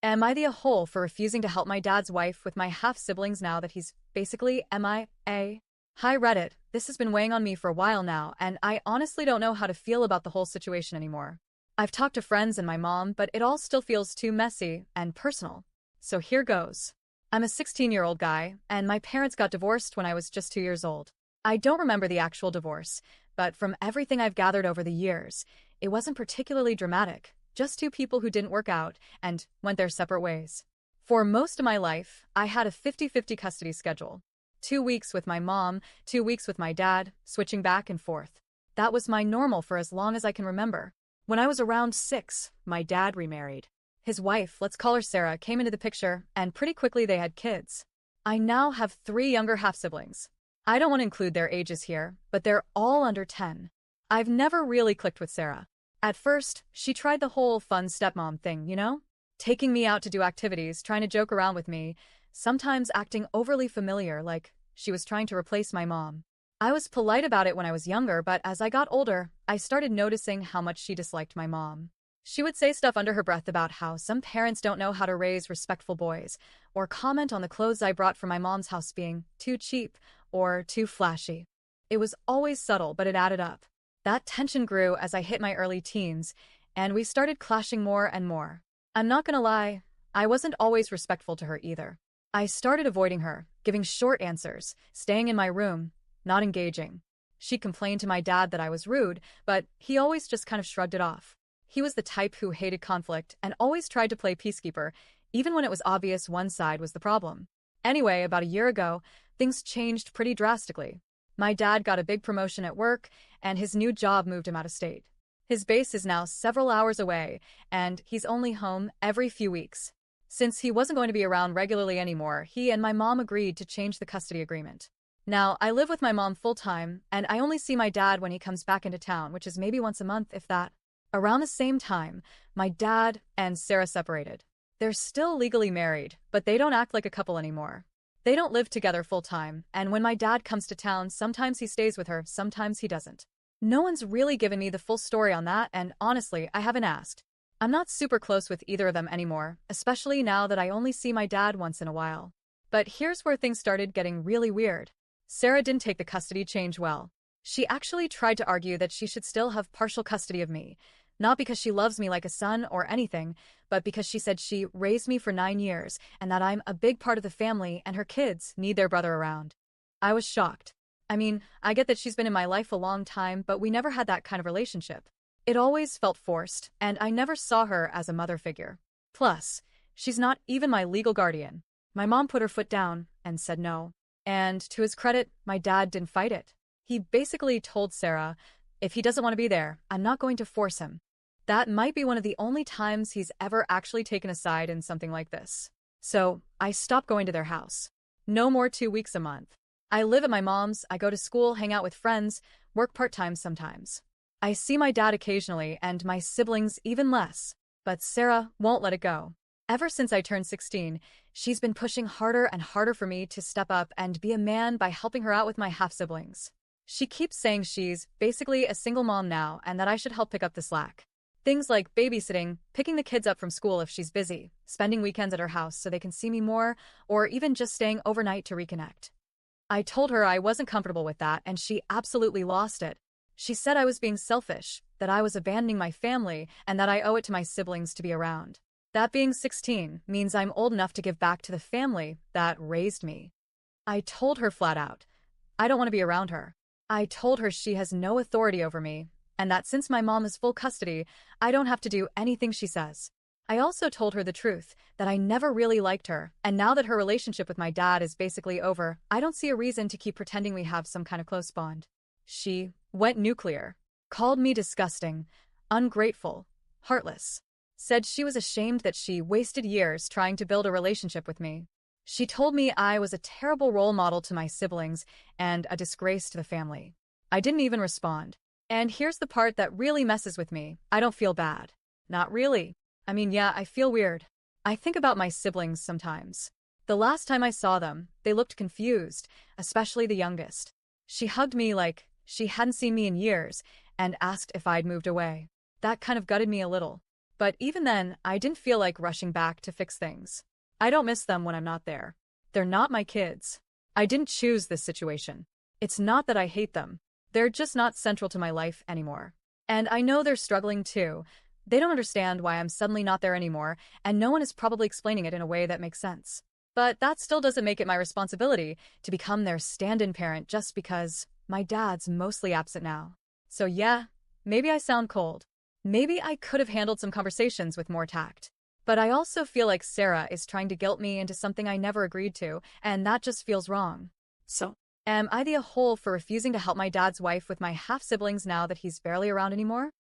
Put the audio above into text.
Am I the a-hole for refusing to help my dad's wife with my half-siblings now that he's basically MIA? Hi Reddit, this has been weighing on me for a while now, and I honestly don't know how to feel about the whole situation anymore. I've talked to friends and my mom, but it all still feels too messy and personal. So here goes. I'm a 16-year-old guy, and my parents got divorced when I was just 2 years old. I don't remember the actual divorce, but from everything I've gathered over the years, it wasn't particularly dramatic. Just two people who didn't work out and went their separate ways. For most of my life, I had a 50-50 custody schedule. 2 weeks with my mom, 2 weeks with my dad, switching back and forth. That was my normal for as long as I can remember. When I was around 6, my dad remarried. His wife, let's call her Sarah, came into the picture, and pretty quickly they had kids. I now have 3 younger half-siblings. I don't want to include their ages here, but they're all under 10. I've never really clicked with Sarah. At first, she tried the whole fun stepmom thing, you know? Taking me out to do activities, trying to joke around with me, sometimes acting overly familiar like she was trying to replace my mom. I was polite about it when I was younger, but as I got older, I started noticing how much she disliked my mom. She would say stuff under her breath about how some parents don't know how to raise respectful boys, or comment on the clothes I brought from my mom's house being too cheap or too flashy. It was always subtle, but it added up. That tension grew as I hit my early teens, and we started clashing more and more. I'm not gonna lie, I wasn't always respectful to her either. I started avoiding her, giving short answers, staying in my room, not engaging. She complained to my dad that I was rude, but he always just kind of shrugged it off. He was the type who hated conflict and always tried to play peacekeeper, even when it was obvious one side was the problem. Anyway, about a year ago, things changed pretty drastically. My dad got a big promotion at work, and his new job moved him out of state. His base is now several hours away, and he's only home every few weeks. Since he wasn't going to be around regularly anymore, he and my mom agreed to change the custody agreement. Now, I live with my mom full-time, and I only see my dad when he comes back into town, which is maybe once a month, if that. Around the same time, my dad and Sarah separated. They're still legally married, but they don't act like a couple anymore. They don't live together full-time, and when my dad comes to town, sometimes he stays with her, sometimes he doesn't. No one's really given me the full story on that, and honestly, I haven't asked. I'm not super close with either of them anymore, especially now that I only see my dad once in a while. But here's where things started getting really weird. Sarah didn't take the custody change well. She actually tried to argue that she should still have partial custody of me, not because she loves me like a son or anything, but because she said she raised me for 9 years and that I'm a big part of the family and her kids need their brother around. I was shocked. I mean, I get that she's been in my life a long time, but we never had that kind of relationship. It always felt forced, and I never saw her as a mother figure. Plus, she's not even my legal guardian. My mom put her foot down and said no. And to his credit, my dad didn't fight it. He basically told Sarah, if he doesn't want to be there, I'm not going to force him. That might be one of the only times he's ever actually taken a side in something like this. So, I stopped going to their house. No more 2 weeks a month. I live at my mom's, I go to school, hang out with friends, work part-time sometimes. I see my dad occasionally and my siblings even less. But Sarah won't let it go. Ever since I turned 16, she's been pushing harder and harder for me to step up and be a man by helping her out with my half-siblings. She keeps saying she's basically a single mom now and that I should help pick up the slack. Things like babysitting, picking the kids up from school if she's busy, spending weekends at her house so they can see me more, or even just staying overnight to reconnect. I told her I wasn't comfortable with that, and she absolutely lost it. She said I was being selfish, that I was abandoning my family, and that I owe it to my siblings to be around. That being 16 means I'm old enough to give back to the family that raised me. I told her flat out, I don't want to be around her. I told her she has no authority over me, and that since my mom is full custody, I don't have to do anything she says. I also told her the truth, that I never really liked her, and now that her relationship with my dad is basically over, I don't see a reason to keep pretending we have some kind of close bond. She went nuclear, called me disgusting, ungrateful, heartless, said she was ashamed that she wasted years trying to build a relationship with me. She told me I was a terrible role model to my siblings and a disgrace to the family. I didn't even respond. And here's the part that really messes with me. I don't feel bad. Not really. I mean, yeah, I feel weird. I think about my siblings sometimes. The last time I saw them, they looked confused, especially the youngest. She hugged me like she hadn't seen me in years and asked if I'd moved away. That kind of gutted me a little. But even then, I didn't feel like rushing back to fix things. I don't miss them when I'm not there. They're not my kids. I didn't choose this situation. It's not that I hate them. They're just not central to my life anymore. And I know they're struggling too. They don't understand why I'm suddenly not there anymore, and no one is probably explaining it in a way that makes sense. But that still doesn't make it my responsibility to become their stand-in parent just because my dad's mostly absent now. So yeah, maybe I sound cold. Maybe I could have handled some conversations with more tact. But I also feel like Sarah is trying to guilt me into something I never agreed to, and that just feels wrong. So, am I the a-hole for refusing to help my dad's wife with my half-siblings now that he's barely around anymore?